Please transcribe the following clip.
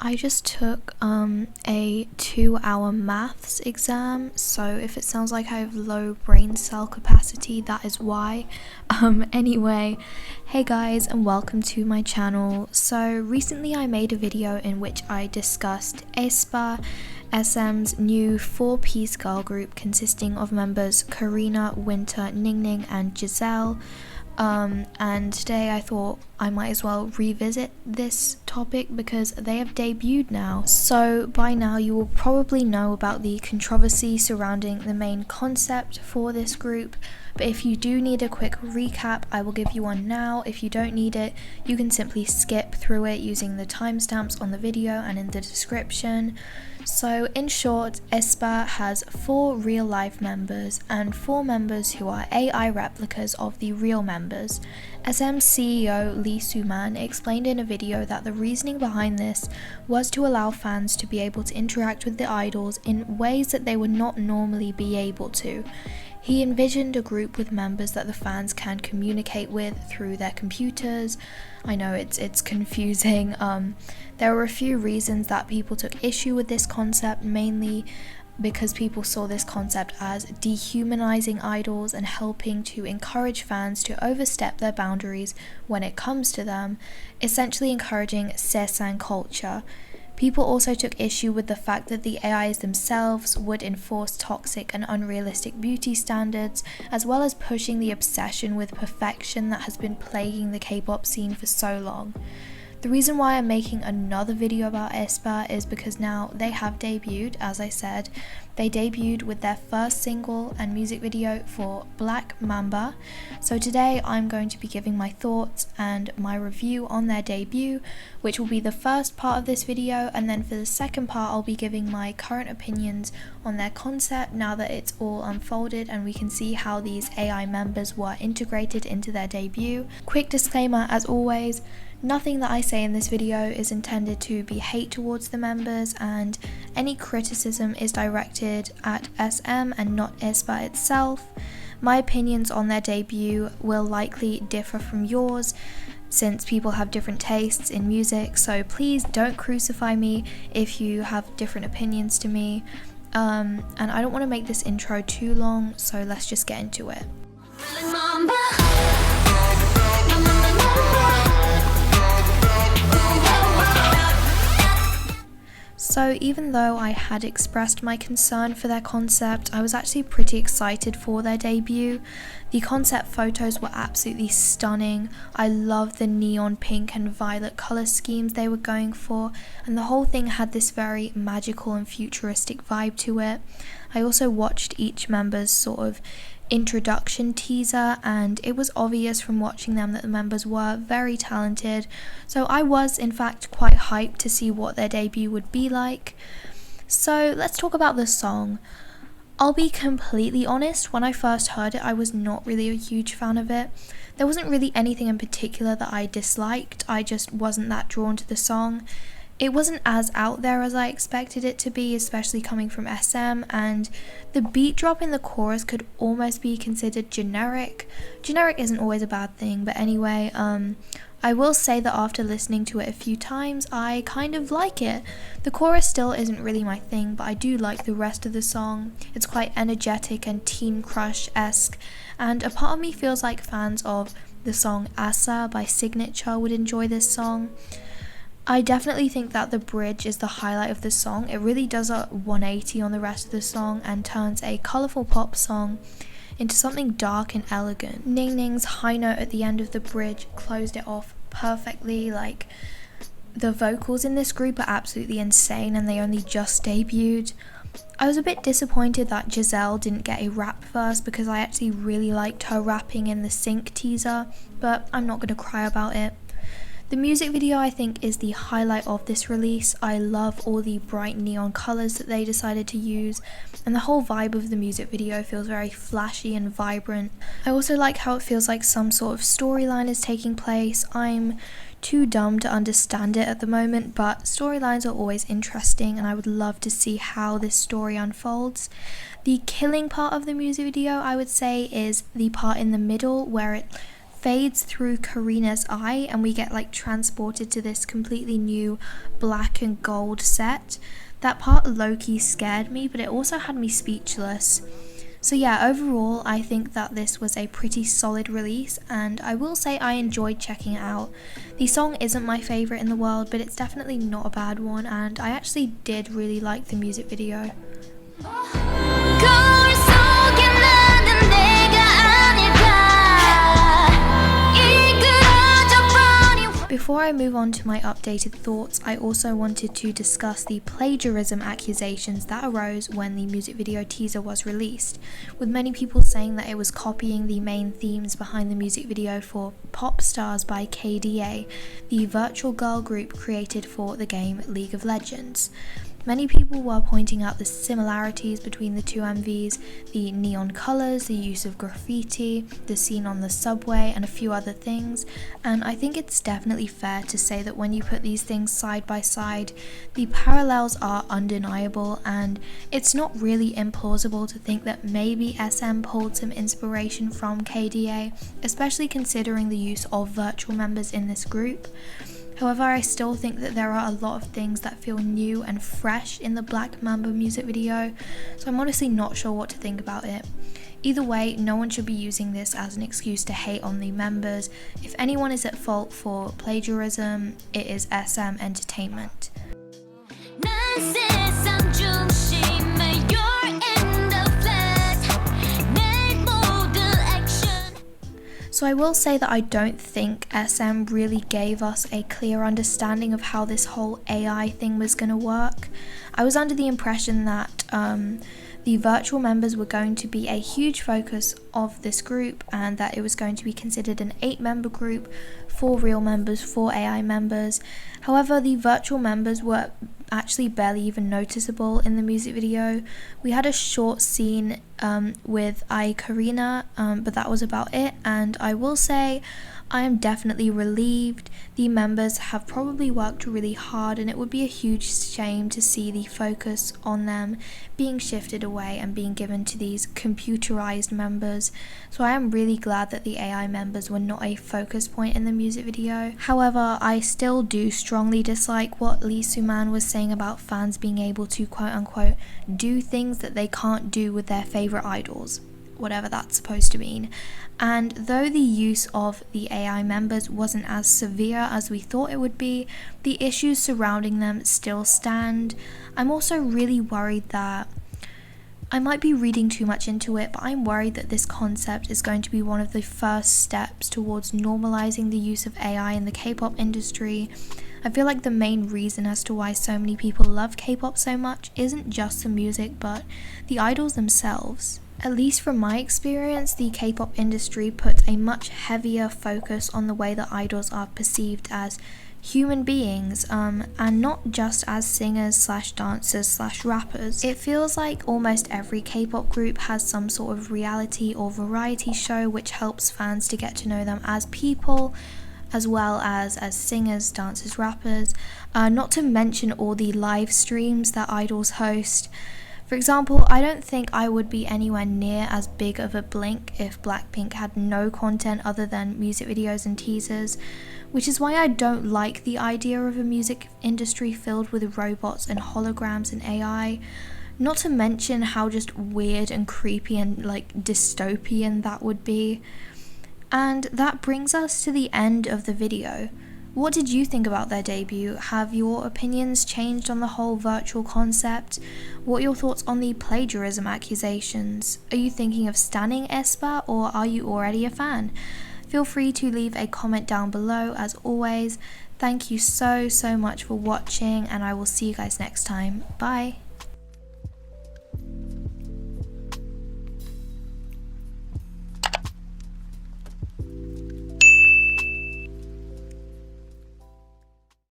I just took a 2-hour maths exam, so if it sounds like I have low brain cell capacity, that is why. Anyway, hey guys and welcome to my channel. So recently I made a video in which I discussed aespa, SM's new 4-piece girl group consisting of members Karina, Winter, Ningning and Giselle. And today I thought I might as well revisit this topic because they have debuted now. So by now you will probably know about the controversy surrounding the main concept for this group, but if you do need a quick recap, I will give you one now. If you don't need it, you can simply skip through it using the timestamps on the video and in the description. So in short, aespa has 4 real life members and 4 members who are AI replicas of the real members. SM's CEO Lee Soo-man explained in a video that the reasoning behind this was to allow fans to be able to interact with the idols in ways that they would not normally be able to. He envisioned a group with members that the fans can communicate with through their computers. I know it's confusing. There were a few reasons that people took issue with this concept, mainly because people saw this concept as dehumanizing idols and helping to encourage fans to overstep their boundaries when it comes to them, essentially encouraging sesan culture. People also took issue with the fact that the AIs themselves would enforce toxic and unrealistic beauty standards, as well as pushing the obsession with perfection that has been plaguing the K-pop scene for so long. The reason why I'm making another video about aespa is because now they have debuted, as I said. They debuted with their first single and music video for Black Mamba. So today I'm going to be giving my thoughts and my review on their debut, which will be the first part of this video, and then for the second part I'll be giving my current opinions on their concept now that it's all unfolded and we can see how these AI members were integrated into their debut. Quick disclaimer as always, nothing that I say in this video is intended to be hate towards the members, and any criticism is directed at SM and not aespa itself. My opinions on their debut will likely differ from yours since people have different tastes in music, so please don't crucify me if you have different opinions to me. And I don't want to make this intro too long, so let's just get into it. Black Mamba. So even though I had expressed my concern for their concept, I was actually pretty excited for their debut. The concept photos were absolutely stunning. I loved the neon pink and violet colour schemes they were going for, and the whole thing had this very magical and futuristic vibe to it. I also watched each member's sort of introduction teaser, and it was obvious from watching them that the members were very talented, so I was in fact quite hyped to see what their debut would be like. So let's talk about the song. I'll be completely honest, when I first heard it I was not really a huge fan of it. There wasn't really anything in particular that I disliked, I just wasn't that drawn to the song. It wasn't as out there as I expected it to be, especially coming from SM, and the beat drop in the chorus could almost be considered generic. Generic isn't always a bad thing, but anyway, I will say that after listening to it a few times, I kind of like it. The chorus still isn't really my thing, but I do like the rest of the song. It's quite energetic and teen crush-esque, and a part of me feels like fans of the song Asa by Signature would enjoy this song. I definitely think that the bridge is the highlight of the song. It really does a 180 on the rest of the song and turns a colourful pop song into something dark and elegant. Ningning's high note at the end of the bridge closed it off perfectly. Like, the vocals in this group are absolutely insane and they only just debuted. I was a bit disappointed that Giselle didn't get a rap verse because I actually really liked her rapping in the Sync teaser, but I'm not going to cry about it. The music video I think is the highlight of this release. I love all the bright neon colours that they decided to use, and the whole vibe of the music video feels very flashy and vibrant. I also like how it feels like some sort of storyline is taking place. I'm too dumb to understand it at the moment, but storylines are always interesting and I would love to see how this story unfolds. The killing part of the music video I would say is the part in the middle where it fades through Karina's eye and we get like transported to this completely new black and gold set. That part low-key scared me, but it also had me speechless. So yeah, overall I think that this was a pretty solid release, and I will say I enjoyed checking it out. The song isn't my favourite in the world, but it's definitely not a bad one, and I actually did really like the music video. Before I move on to my updated thoughts, I also wanted to discuss the plagiarism accusations that arose when the music video teaser was released, with many people saying that it was copying the main themes behind the music video for Pop Stars by KDA, the virtual girl group created for the game League of Legends. Many people were pointing out the similarities between the two MVs, the neon colours, the use of graffiti, the scene on the subway, and a few other things, and I think it's definitely fair to say that when you put these things side by side, the parallels are undeniable, and it's not really implausible to think that maybe SM pulled some inspiration from KDA, especially considering the use of virtual members in this group. However, I still think that there are a lot of things that feel new and fresh in the Black Mamba music video, so I'm honestly not sure what to think about it. Either way, no one should be using this as an excuse to hate on the members. If anyone is at fault for plagiarism, it is SM Entertainment. So I will say that I don't think SM really gave us a clear understanding of how this whole AI thing was going to work. I was under the impression that the virtual members were going to be a huge focus of this group, and that it was going to be considered an 8-member group, 4 real members, 4 AI members. However, the virtual members were actually barely even noticeable in the music video. We had a short scene with Karina, but that was about it, and I will say I am definitely relieved. The members have probably worked really hard, and it would be a huge shame to see the focus on them being shifted away and being given to these computerized members. So I am really glad that the AI members were not a focus point in the music video. However, I still do strongly dislike what Lee Soo-man was saying about fans being able to quote unquote do things that they can't do with their favorite idols, whatever that's supposed to mean. And though the use of the AI members wasn't as severe as we thought it would be, the issues surrounding them still stand. I'm also really worried that I might be reading too much into it, but I'm worried that this concept is going to be one of the first steps towards normalizing the use of AI in the K-pop industry. I feel like the main reason as to why so many people love K-pop so much isn't just the music, but the idols themselves. At least from my experience, the K-pop industry puts a much heavier focus on the way that idols are perceived as human beings, and not just as singers / dancers / rappers. It feels like almost every K-pop group has some sort of reality or variety show which helps fans to get to know them as people, as well as singers, dancers, rappers, not to mention all the live streams that idols host. For example, I don't think I would be anywhere near as big of a Blink if Blackpink had no content other than music videos and teasers, which is why I don't like the idea of a music industry filled with robots and holograms and AI, not to mention how just weird and creepy and like dystopian that would be. And that brings us to the end of the video. What did you think about their debut? Have your opinions changed on the whole virtual concept? What are your thoughts on the plagiarism accusations? Are you thinking of stanning aespa, or are you already a fan? Feel free to leave a comment down below. As always, thank you so much for watching, and I will see you guys next time. Bye!